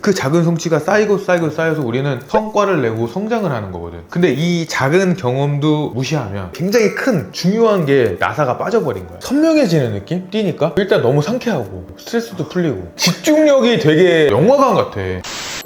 그 작은 성취가 쌓여서 우리는 성과를 내고 성장을 하는 거거든. 근데 이 작은 경험도 무시하면 굉장히 큰 중요한 게 나사가 빠져버린 거야. 선명해지는 느낌? 뛰니까 일단 너무 상쾌하고 스트레스도 풀리고 집중력이 되게 영화관 같아.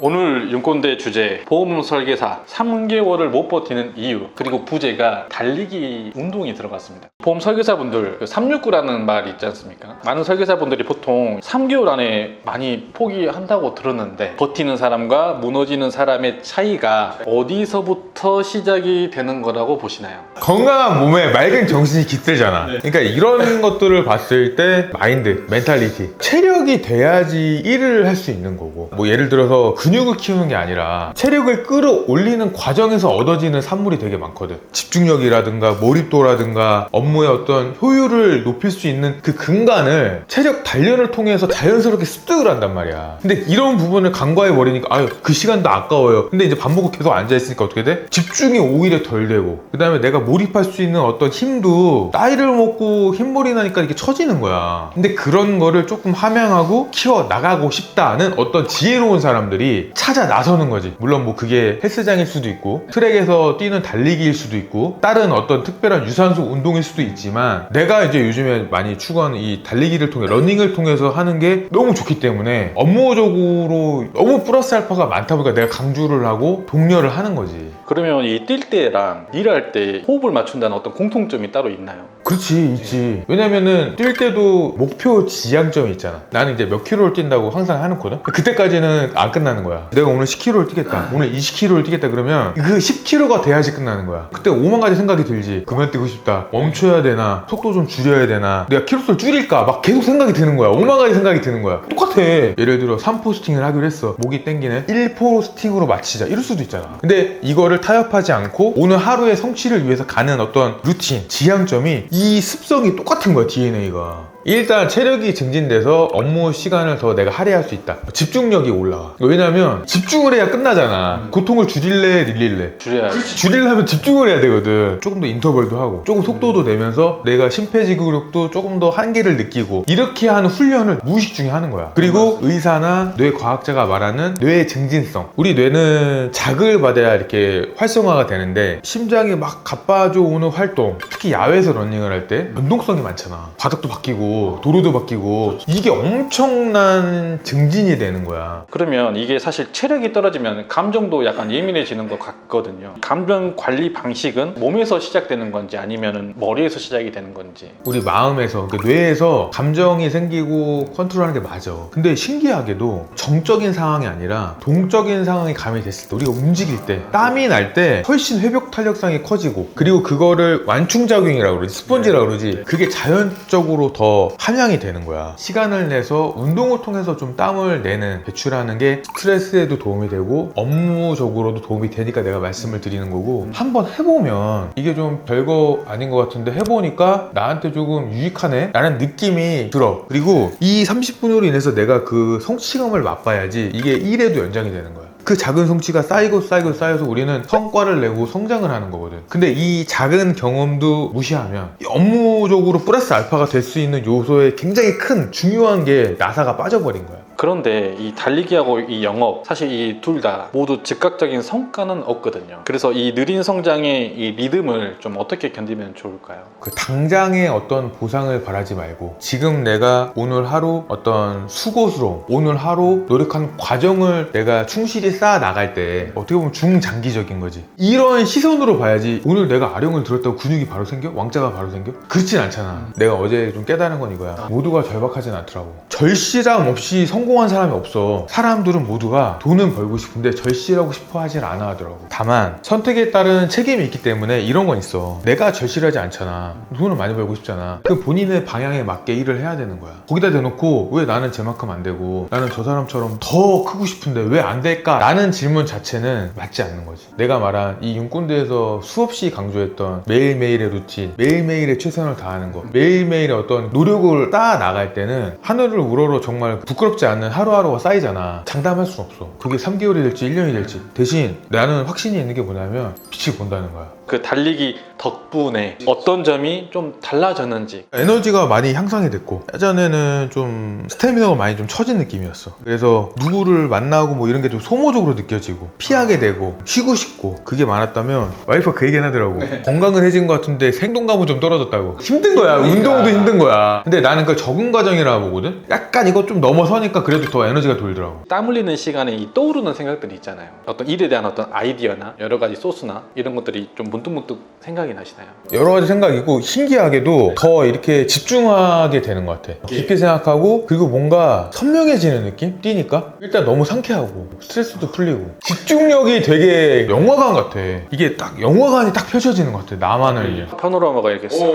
오늘 윤꼰대 주제 보험 설계사 3개월을 못 버티는 이유, 그리고 부제가 달리기 운동이 들어갔습니다. 보험 설계사분들 369라는 말 있지 않습니까? 많은 설계사분들이 보통 3개월 안에 많이 포기한다고 들었는데, 버티는 사람과 무너지는 사람의 차이가 어디서부터 시작이 되는 거라고 보시나요? 건강한 몸에 맑은 정신이 깃들잖아. 그러니까 이런 것들을 봤을 때 마인드, 멘탈리티, 체력이 돼야지 일을 할 수 있는 거고, 뭐 예를 들어서 근육을 키우는 게 아니라 체력을 끌어올리는 과정에서 얻어지는 산물이 되게 많거든. 집중력이라든가 몰입도라든가 업무의 어떤 효율을 높일 수 있는 그 근간을 체력 단련을 통해서 자연스럽게 습득을 한단 말이야. 근데 이런 부분을 간과해 버리니까 아유 그 시간도 아까워요. 근데 이제 밥 먹고 계속 앉아있으니까 어떻게 돼? 집중이 오히려 덜 되고, 그 다음에 내가 몰입할 수 있는 어떤 힘도 나이를 먹고 흰머리 나니까 이렇게 처지는 거야. 근데 그런 거를 조금 함양하고 키워 나가고 싶다는 어떤 지혜로운 사람들이 찾아 나서는 거지. 물론 뭐 그게 헬스장일 수도 있고 트랙에서 뛰는 달리기일 수도 있고 다른 어떤 특별한 유산소 운동일 수도 있지만, 내가 이제 요즘에 많이 추구하는 이 달리기를 통해 러닝을 통해서 하는 게 너무 좋기 때문에 업무적으로 너무 플러스 알파가 많다 보니까 내가 강조를 하고 독려를 하는 거지. 그러면 이 뛸 때랑 일할 때 호흡을 맞춘다는 어떤 공통점이 따로 있나요? 그렇지, 있지. 왜냐면은 뛸 때도 목표 지향점이 있잖아. 나는 이제 몇 킬로를 뛴다고 항상 해놓거든. 그때까지는 안 끝나는 거야. 내가 오늘 10킬로를 뛰겠다, 오늘 20킬로를 뛰겠다 그러면 그 10킬로가 돼야지 끝나는 거야. 그때 5만 가지 생각이 들지. 그만 뛰고 싶다, 멈춰야 되나, 속도 좀 줄여야 되나, 내가 킬로수를 줄일까, 막 계속 생각이 드는 거야. 5만 가지 생각이 드는 거야. 똑같아. 예를 들어 3포스팅을 하기로 했어. 목이 땡기네. 1포스팅으로 마치자, 이럴 수도 있잖아. 근데 이거를 타협하지 않고 오늘 하루의 성취를 위해서 가는 어떤 루틴, 지향점이, 이 습성이 똑같은 거야, DNA가. 일단 체력이 증진돼서 업무 시간을 더 내가 할애할 수 있다. 집중력이 올라와. 왜냐면 집중을 해야 끝나잖아. 고통을 줄일래 늘릴래? 줄여야지. 줄이려면 집중을 해야 되거든. 조금 더 인터벌도 하고 조금 속도도 내면서 내가 심폐지구력도 조금 더 한계를 느끼고, 이렇게 하는 훈련을 무의식 중에 하는 거야. 그리고 의사나 뇌과학자가 말하는 뇌의 증진성, 우리 뇌는 자극을 받아야 이렇게 활성화가 되는데, 심장이 막 가빠져 오는 활동, 특히 야외에서 러닝을 할 때 변동성이 많잖아. 바닥도 바뀌고 도로도 바뀌고, 이게 엄청난 증진이 되는 거야. 그러면 이게 사실 체력이 떨어지면 감정도 약간 예민해지는 것 같거든요. 감정 관리 방식은 몸에서 시작되는 건지 아니면 머리에서 시작이 되는 건지. 우리 마음에서, 그 뇌에서 감정이 생기고 컨트롤하는 게 맞아. 근데 신기하게도 정적인 상황이 아니라 동적인 상황이 가미됐을 때, 우리가 움직일 때 땀이 날 때 훨씬 회복 탄력성이 커지고, 그리고 그거를 완충작용이라고 그러지, 스펀지라고 그러지, 그게 자연적으로 더 함양이 되는 거야. 시간을 내서 운동을 통해서 좀 땀을 내는, 배출하는 게 스트레스에도 도움이 되고 업무적으로도 도움이 되니까 내가 말씀을 드리는 거고, 한번 해보면 이게 좀 별거 아닌 것 같은데 해보니까 나한테 조금 유익하네 라는 느낌이 들어. 그리고 이 30분으로 인해서 내가 그 성취감을 맛봐야지 이게 일에도 연장이 되는 거야. 그 작은 성취가 쌓여서 우리는 성과를 내고 성장을 하는 거거든. 근데 이 작은 경험도 무시하면 업무적으로 플러스 알파가 될 수 있는 요소에 굉장히 큰 중요한 게 나사가 빠져버린 거야. 그런데 이 달리기하고 이 영업, 사실 이 둘 다 모두 즉각적인 성과는 없거든요. 그래서 이 느린 성장의 이 리듬을 좀 어떻게 견디면 좋을까요? 그 당장의 어떤 보상을 바라지 말고, 지금 내가 오늘 하루 어떤 수고스러움, 오늘 하루 노력한 과정을 내가 충실히 쌓아 나갈 때 어떻게 보면 중장기적인 거지. 이런 시선으로 봐야지. 오늘 내가 아령을 들었다고 근육이 바로 생겨? 왕자가 바로 생겨? 그렇진 않잖아. 내가 어제 좀 깨달은 건 이거야. 모두가 절박하진 않더라고. 절실함 없이 성공한 사람이 없어. 사람들은 모두가 돈은 벌고 싶은데 절실하고 싶어 하진 않아 하더라고. 다만 선택에 따른 책임이 있기 때문에 이런 건 있어. 내가 절실하지 않잖아. 돈을 많이 벌고 싶잖아. 그럼 본인의 방향에 맞게 일을 해야 되는 거야. 거기다 대놓고 왜 나는 쟤만큼 안 되고 나는 저 사람처럼 더 크고 싶은데 왜 안 될까? 라는 질문 자체는 맞지 않는 거지. 내가 말한 이 윤꼰대에서 수없이 강조했던 매일매일의 루틴, 매일매일의 최선을 다하는 거, 매일매일의 어떤 노력을 쌓아 나갈 때는 하늘을 우러러 정말 부끄럽지 않는 하루하루가 쌓이잖아. 장담할 수 없어. 그게 3개월이 될지 1년이 될지. 대신 나는 확신이 있는 게 뭐냐면 빛을 본다는 거야. 그 달리기 덕분에 어떤 점이 좀 달라졌는지. 에너지가 많이 향상이 됐고 예전에는 좀 스태미너가 많이 좀 처진 느낌이었어. 그래서 누구를 만나고 뭐 이런 게 좀 소모적으로 느껴지고 피하게 되고 쉬고 싶고 그게 많았다면 와이프가 그 얘기는 하더라고. 건강은 해진 것 같은데 생동감은 좀 떨어졌다고. 힘든 거야. 운동도 힘든 거야. 근데 나는 그걸 적응 과정이라고 보거든. 약간 이거 좀 넘어서니까 그래도 더 에너지가 돌더라고. 땀 흘리는 시간에 이 떠오르는 생각들이 있잖아요. 어떤 일에 대한 어떤 아이디어나 여러 가지 소스나 이런 것들이 좀 문득문득 생각이 나시나요? 여러 가지 생각이고 신기하게도 더 이렇게 집중하게 되는 것 같아. 깊게 생각하고 그리고 뭔가 선명해지는 느낌? 뛰니까 일단 너무 상쾌하고 스트레스도 풀리고 집중력이 되게 영화관 같아. 이게 딱 영화관이 딱 펼쳐지는 것 같아. 나만을 위해. 파노라마가 이렇게 싹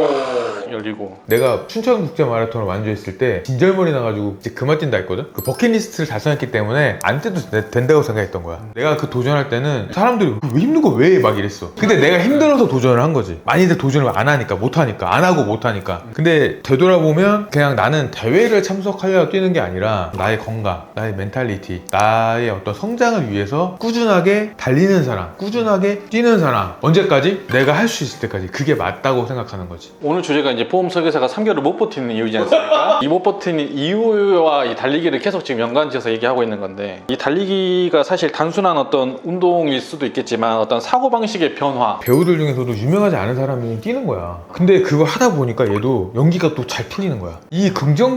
열리고. 내가 춘천국제 마라톤을 완주했을 때 진절머리 나가지고 이제 그만 뛴다 했거든. 그 버킷리스트를 달성했기 때문에 안 뛰도 된다고 생각했던 거야. 내가 그 도전할 때는 사람들이 왜 힘든 거 왜 막 이랬어. 근데 내가 힘들어서 도전을 한 거지. 많이들 도전을 안 하니까 못 하니까 안 하고 못 하니까. 근데 되돌아보면 그냥 나는 대회를 참석하려고 뛰는 게 아니라 나의 건강, 나의 멘탈리티, 나의 어떤 성장을 위해서 꾸준하게 달리는 사람, 꾸준하게 뛰는 사람, 언제까지? 내가 할 수 있을 때까지. 그게 맞다고 생각하는 거지. 오늘 주제가 이제 보험 설계사가 3개월을 못 버티는 이유지 않습니까? 이 못 버티는 이유와 이 달리기를 계속 지금 연관지어서 얘기하고 있는 건데, 이 달리기가 사실 단순한 어떤 운동일 수도 있겠지만 어떤 사고방식의 변화. 배우들 중에서도 유명하지 않은 사람이 뛰는 거야. 근데 그걸 하다 보니까 얘도 연기가 또 잘 풀리는 거야. 이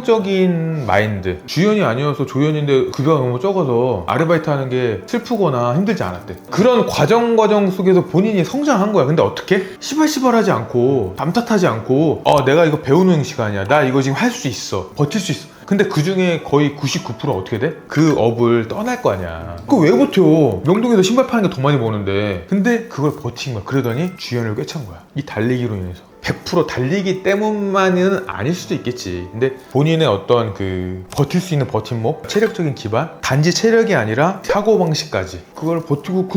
긍정적인 마인드. 주연이 아니어서 조연인데 급여가 너무 적어서 아르바이트 하는 게 슬프거나 힘들지 않았대. 그런 과정 속에서 본인이 성장한 거야. 근데 어떻게? 시발시발하지 않고 남 탓하지 않고 내가 이거 배우는 시간이야. 나 이거 지금 할 수 있어. 버틸 수 있어. 근데 그 중에 거의 99%가 어떻게 돼? 그 업을 떠날 거 아니야. 그거 왜 버텨? 명동에서 신발 파는 게 더 많이 버는데. 근데 그걸 버틴 거야. 그러더니 주연을 꿰찬 거야. 이 달리기로 인해서. 100% 달리기 때문만은 아닐 수도 있겠지. 근데 본인의 어떤 그 버틸 수 있는 버팀목, 체력적인 기반, 단지 체력이 아니라 사고방식까지 그걸 버티고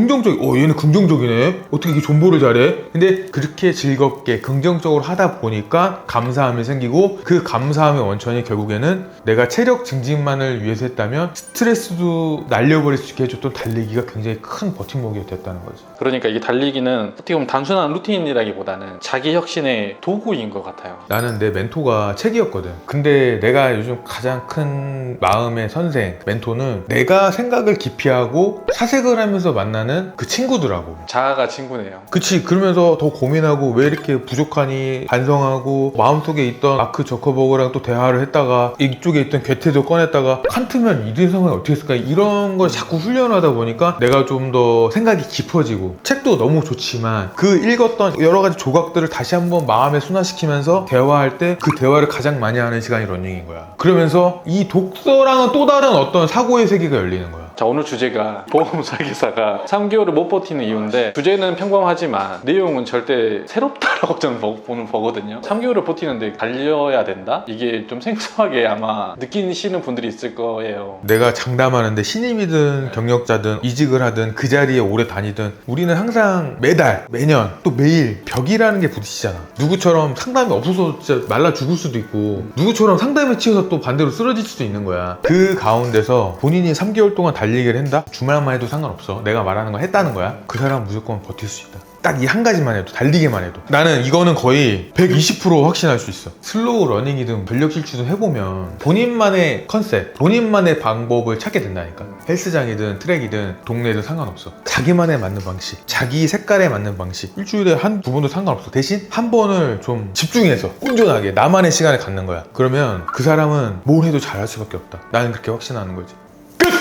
얘는 긍정적이네. 어떻게 이렇게 존버를 잘해? 근데 그렇게 즐겁게 긍정적으로 하다 보니까 감사함이 생기고 그 감사함의 원천이 결국에는 내가 체력 증진만을 위해서 했다면 스트레스도 날려버릴 수 있게 해줬던 달리기가 굉장히 큰 버팀목이 됐다는 거지. 그러니까 이 달리기는 어떻게 보면 단순한 루틴이라기보다는 자기 혁신의 도구인 것 같아요. 나는 내 멘토가 책이었거든. 근데 내가 요즘 가장 큰 마음의 선생, 멘토는 내가 생각을 기피하고 사색을 하면서 만나는 그 친구더라고. 자아가 친구네요. 그치. 그러면서 더 고민하고 왜 이렇게 부족하니 반성하고 마음속에 있던 마크 저커버그랑 또 대화를 했다가 이쪽에 있던 괴테도 꺼냈다가 칸트면 이런 상황이 어떻게 했을까 이런 걸 자꾸 훈련하다 보니까 내가 좀 더 생각이 깊어지고 책도 너무 좋지만 그 읽었던 여러 가지 조각들을 다시 한번 마음에 순화시키면서 대화할 때 그 대화를 가장 많이 하는 시간이 러닝인 거야. 그러면서 이 독서랑은 또 다른 어떤 사고의 세계가 열리는 거야. 자, 오늘 주제가 보험 설계사가 3개월을 못 버티는 이유인데, 주제는 평범하지만 내용은 절대 새롭다라고 저는 보거든요. 3개월을 버티는데 달려야 된다? 이게 좀 생소하게 아마 느끼시는 분들이 있을 거예요. 내가 장담하는데 신입이든 경력자든 이직을 하든 그 자리에 오래 다니든 우리는 항상 매달, 매년, 또 매일 벽이라는 게 부딪히잖아. 누구처럼 상담이 없어서 진짜 말라 죽을 수도 있고 누구처럼 상담에 치여서 또 반대로 쓰러질 수도 있는 거야. 그 가운데서 본인이 3개월 동안 달리기를 한다? 주말만 해도 상관없어. 내가 말하는 거 했다는 거야. 그 사람은 무조건 버틸 수 있다. 딱 이 한 가지만 해도, 달리기만 해도. 나는 이거는 거의 120% 확신할 수 있어. 슬로우 러닝이든 근력 질주든 해보면 본인만의 컨셉, 본인만의 방법을 찾게 된다니까. 헬스장이든 트랙이든 동네든 상관없어. 자기만에 맞는 방식, 자기 색깔에 맞는 방식. 일주일에 한 두 번도 상관없어. 대신 한 번을 좀 집중해서 꾸준하게 나만의 시간을 갖는 거야. 그러면 그 사람은 뭘 해도 잘할 수밖에 없다. 나는 그렇게 확신하는 거지.